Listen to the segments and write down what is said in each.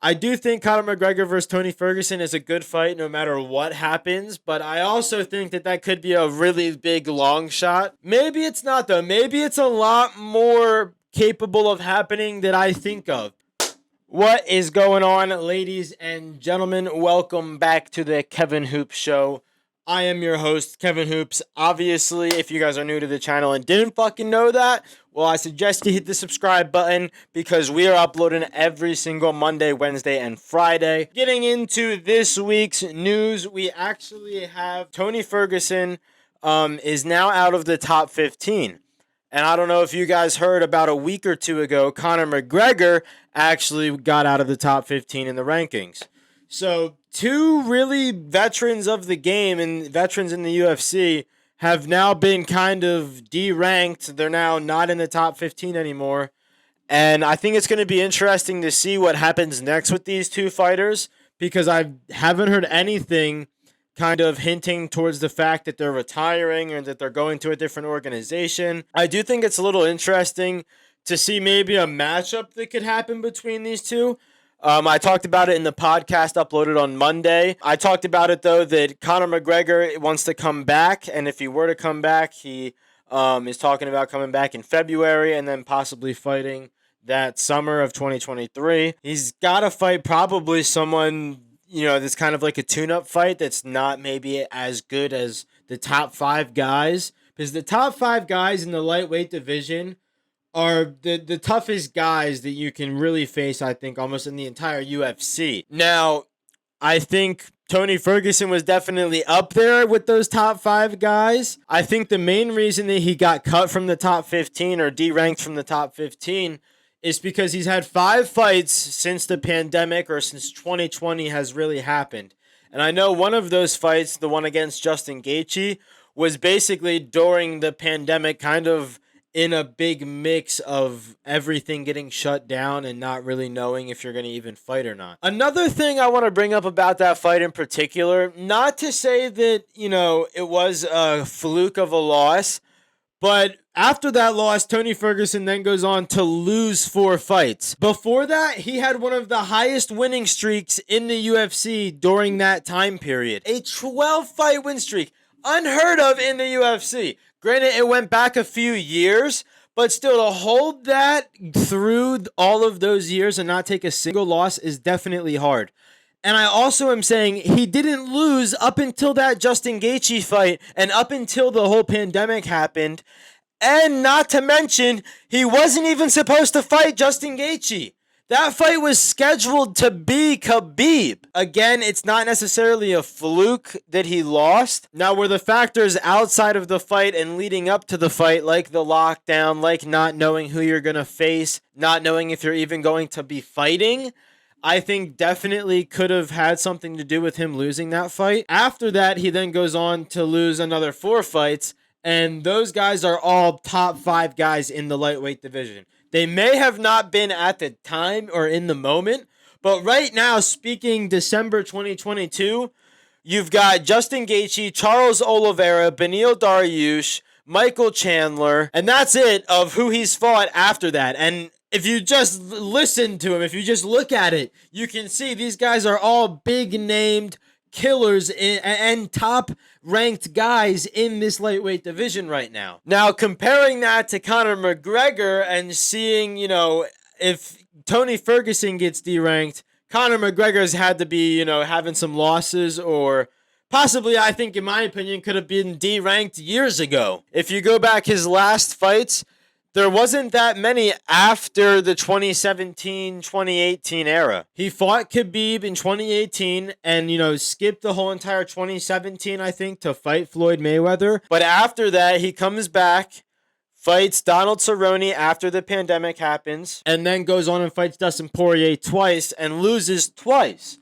I do think Conor McGregor versus Tony Ferguson is a good fight no matter what happens, but I also think that that could be a really big long shot. Maybe it's not, though. Maybe it's a lot more capable of happening than I think of. What is going on, ladies and gentlemen? Welcome back to the Kevin Hoops Show. I am your host, Kevin Hoops. Obviously, if you guys are new to the channel and didn't fucking know that, well, I suggest you hit the subscribe button because we are uploading every single Monday, Wednesday, and Friday. Getting into this week's news, we actually have Tony Ferguson is now out of the top 15. And I don't know if you guys heard about a week or two ago, Conor McGregor actually got out of the top 15 in the rankings. So two really veterans of the game and veterans in the UFC have now been kind of deranked. They're now not in the top 15 anymore. And I think it's going to be interesting to see what happens next with these two fighters because I haven't heard anything kind of hinting towards the fact that they're retiring or that they're going to a different organization. I do think it's a little interesting to see maybe a matchup that could happen between these two. I talked about it in the podcast uploaded on Monday. I talked about it, though, that Conor McGregor wants to come back, and if he were to come back, he is talking about coming back in February and then possibly fighting that summer of 2023. He's got to fight probably someone, that's kind of like a tune-up fight that's not maybe as good as the top five guys, because the top five guys in the lightweight division are the toughest guys that you can really face, I think, almost in the entire UFC. Now, I think Tony Ferguson was definitely up there with those top five guys. I think the main reason that he got cut from the top 15 or deranked from the top 15 is because he's had 5 fights since the pandemic or since 2020 has really happened. And I know one of those fights, the one against Justin Gaethje, was basically during the pandemic, kind of in a big mix of everything getting shut down and not really knowing if you're going to even fight or not. Another thing I want to bring up about that fight in particular, not to say that, it was a fluke of a loss, but after that loss, Tony Ferguson then goes on to lose 4 fights. Before that, he had one of the highest winning streaks in the UFC during that time period. A 12-fight win streak, unheard of in the UFC. Granted, it went back a few years, but still to hold that through all of those years and not take a single loss is definitely hard. And I also am saying he didn't lose up until that Justin Gaethje fight and up until the whole pandemic happened. And not to mention, he wasn't even supposed to fight Justin Gaethje. That fight was scheduled to be Khabib. Again, it's not necessarily a fluke that he lost. Now, were the factors outside of the fight and leading up to the fight, like the lockdown, like not knowing who you're going to face, not knowing if you're even going to be fighting, I think definitely could have had something to do with him losing that fight. After that, he then goes on to lose another 4 fights, and those guys are all top 5 guys in the lightweight division. They may have not been at the time or in the moment, but right now, speaking December 2022, you've got Justin Gaethje, Charles Oliveira, Beneil Dariush, Michael Chandler, and that's it of who he's fought after that. And if you just listen to him, if you just look at it, you can see these guys are all big-named killers and top-ranked guys in this lightweight division right now. Now, comparing that to Conor McGregor and seeing, if Tony Ferguson gets deranked, Conor McGregor's had to be, having some losses or possibly, I think, in my opinion, could have been deranked years ago. If you go back his last fights, there wasn't that many after the 2017-2018 era. He fought Khabib in 2018 and, skipped the whole entire 2017, I think, to fight Floyd Mayweather. But after that, he comes back, fights Donald Cerrone after the pandemic happens, and then goes on and fights Dustin Poirier twice and loses twice.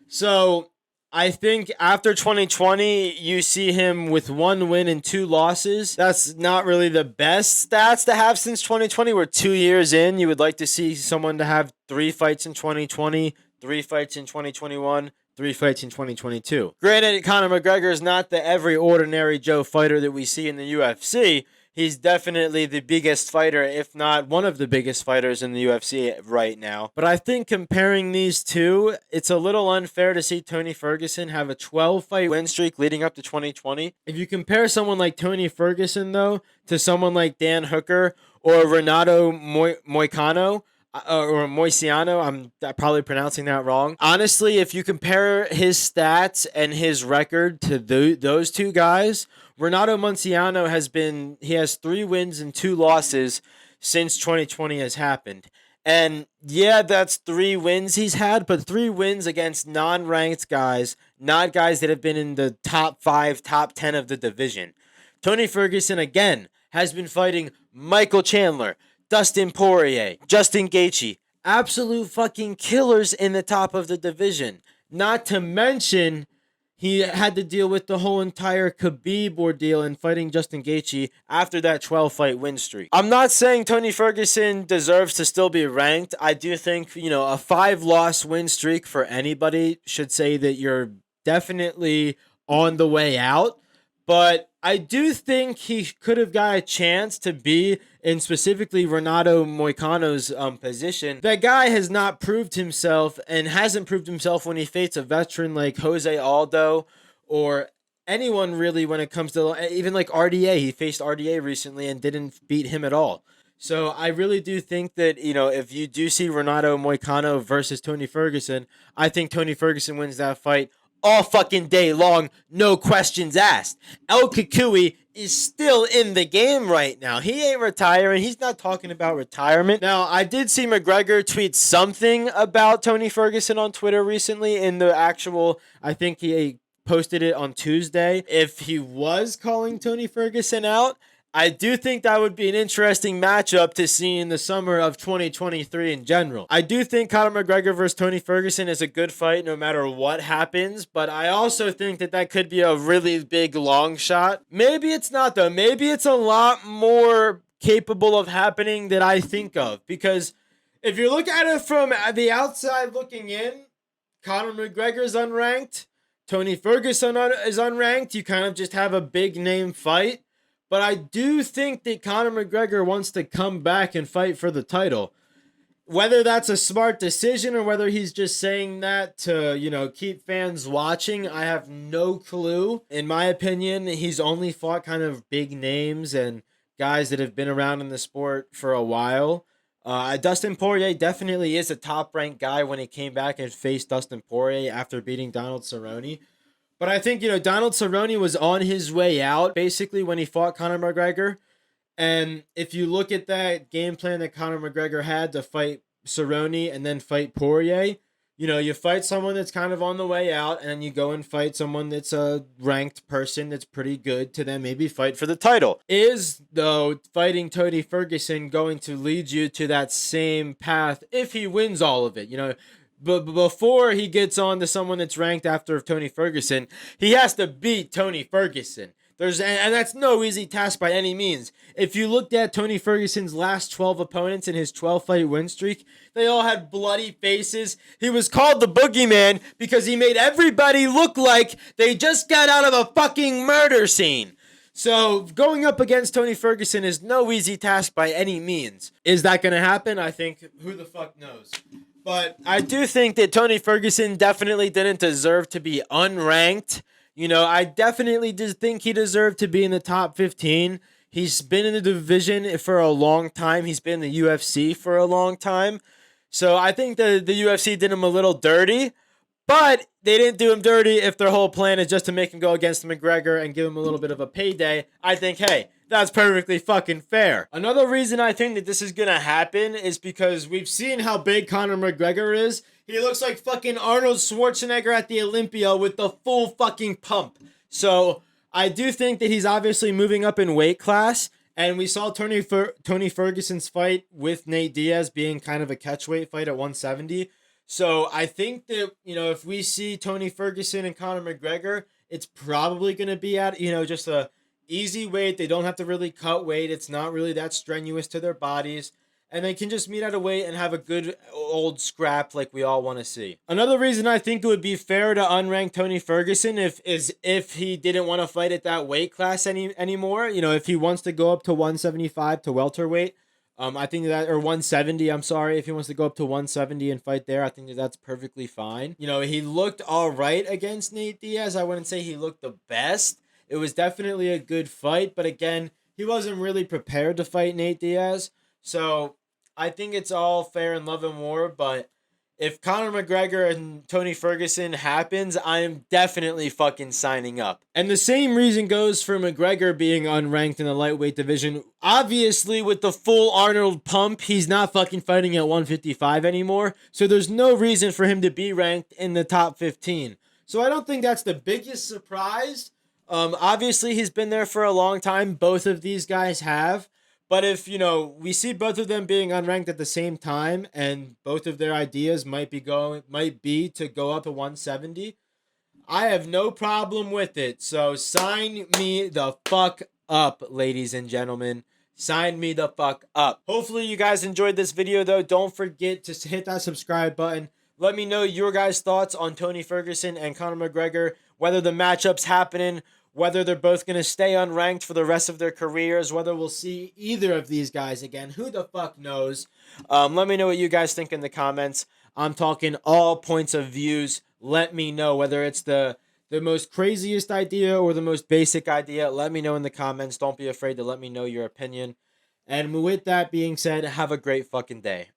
So I think after 2020, you see him with 1 win and 2 losses. That's not really the best stats to have since 2020. We're 2 years in. You would like to see someone to have 3 fights in 2020, 3 fights in 2021, 3 fights in 2022. Granted, Conor McGregor is not the every ordinary Joe fighter that we see in the UFC. he's definitely the biggest fighter, if not one of the biggest fighters in the UFC right now. But I think comparing these two, it's a little unfair to see Tony Ferguson have a 12-fight win streak leading up to 2020. If you compare someone like Tony Ferguson, though, to someone like Dan Hooker or Renato Moicano, or Moiciano, I'm probably pronouncing that wrong. Honestly, if you compare his stats and his record to those two guys, Renato Moiciano has 3 wins and 2 losses since 2020 has happened. And yeah, that's 3 wins he's had, but 3 wins against non-ranked guys, not guys that have been in the top 5, top 10 of the division. Tony Ferguson, again, has been fighting Michael Chandler, Dustin Poirier, Justin Gaethje, absolute fucking killers in the top of the division. Not to mention, he had to deal with the whole entire Khabib ordeal in fighting Justin Gaethje after that 12-fight win streak. I'm not saying Tony Ferguson deserves to still be ranked. I do think, a 5-loss win streak for anybody should say that you're definitely on the way out. But I do think he could have got a chance to be in specifically Renato Moicano's position. That guy has not proved himself and hasn't proved himself when he faced a veteran like Jose Aldo or anyone really when it comes to even like RDA. He faced RDA recently and didn't beat him at all. So I really do think that, if you do see Renato Moicano versus Tony Ferguson, I think Tony Ferguson wins that fight all fucking day long, no questions asked. El Kukui is still in the game right now. He ain't retiring. He's not talking about retirement. Now, I did see McGregor tweet something about Tony Ferguson on Twitter recently in the actual, I think he posted it on Tuesday. If he was calling Tony Ferguson out, I do think that would be an interesting matchup to see in the summer of 2023 in general. I do think Conor McGregor versus Tony Ferguson is a good fight no matter what happens, but I also think that could be a really big long shot. Maybe it's not, though. Maybe it's a lot more capable of happening than I think of, because if you look at it from the outside looking in, Conor McGregor is unranked, Tony Ferguson is unranked. You kind of just have a big name fight. But I do think that Conor McGregor wants to come back and fight for the title. Whether that's a smart decision or whether he's just saying that to, keep fans watching, I have no clue. In my opinion, he's only fought kind of big names and guys that have been around in the sport for a while. Dustin Poirier definitely is a top-ranked guy when he came back and faced Dustin Poirier after beating Donald Cerrone. But I think, Donald Cerrone was on his way out, basically, when he fought Conor McGregor. And if you look at that game plan that Conor McGregor had to fight Cerrone and then fight Poirier, you fight someone that's kind of on the way out, and then you go and fight someone that's a ranked person that's pretty good to then maybe fight for the title. Is, though, fighting Tony Ferguson going to lead you to that same path if he wins all of it? But before he gets on to someone that's ranked after Tony Ferguson, he has to beat Tony Ferguson. And that's no easy task by any means. If you looked at Tony Ferguson's last 12 opponents in his 12-fight win streak, they all had bloody faces. He was called the Boogeyman because he made everybody look like they just got out of a fucking murder scene. So going up against Tony Ferguson is no easy task by any means. Is that going to happen? I think who the fuck knows. But I do think that Tony Ferguson definitely didn't deserve to be unranked. I definitely just think he deserved to be in the top 15. He's been in the division for a long time. He's been in the UFC for a long time. So I think the UFC did him a little dirty. But they didn't do him dirty if their whole plan is just to make him go against McGregor and give him a little bit of a payday. I think, hey, that's perfectly fucking fair. Another reason I think that this is going to happen is because we've seen how big Conor McGregor is. He looks like fucking Arnold Schwarzenegger at the Olympia with the full fucking pump. So I do think that he's obviously moving up in weight class. And we saw Tony Ferguson's fight with Nate Diaz being kind of a catchweight fight at 170. So I think that, if we see Tony Ferguson and Conor McGregor, it's probably going to be at, just a easy weight. They don't have to really cut weight. It's not really that strenuous to their bodies. and they can just meet at a weight and have a good old scrap like we all want to see. Another reason I think it would be fair to unrank Tony Ferguson if he didn't want to fight at that weight class anymore. You know, if he wants to go up to 175 to welterweight, I think that, or 170, I'm sorry, if he wants to go up to 170 and fight there, I think that that's perfectly fine. You know, he looked all right against Nate Diaz. I wouldn't say he looked the best. It was definitely a good fight, but again, he wasn't really prepared to fight Nate Diaz. So I think it's all fair in love and war, but if Conor McGregor and Tony Ferguson happens, I am definitely fucking signing up. And the same reason goes for McGregor being unranked in the lightweight division. Obviously, with the full Arnold pump, he's not fucking fighting at 155 anymore. So there's no reason for him to be ranked in the top 15. So I don't think that's the biggest surprise. Obviously, he's been there for a long time. Both of these guys have. But if, you know, we see both of them being unranked at the same time and both of their ideas might be to go up to 170, I have no problem with it. So sign me the fuck up, ladies and gentlemen. Sign me the fuck up. Hopefully you guys enjoyed this video, though. Don't forget to hit that subscribe button. Let me know your guys' thoughts on Tony Ferguson and Conor McGregor, whether the matchup's happening, whether they're both going to stay unranked for the rest of their careers, whether we'll see either of these guys again. Who the fuck knows? Let me know what you guys think in the comments. I'm talking all points of views. Let me know whether it's the most craziest idea or the most basic idea. Let me know in the comments. Don't be afraid to let me know your opinion. And with that being said, have a great fucking day.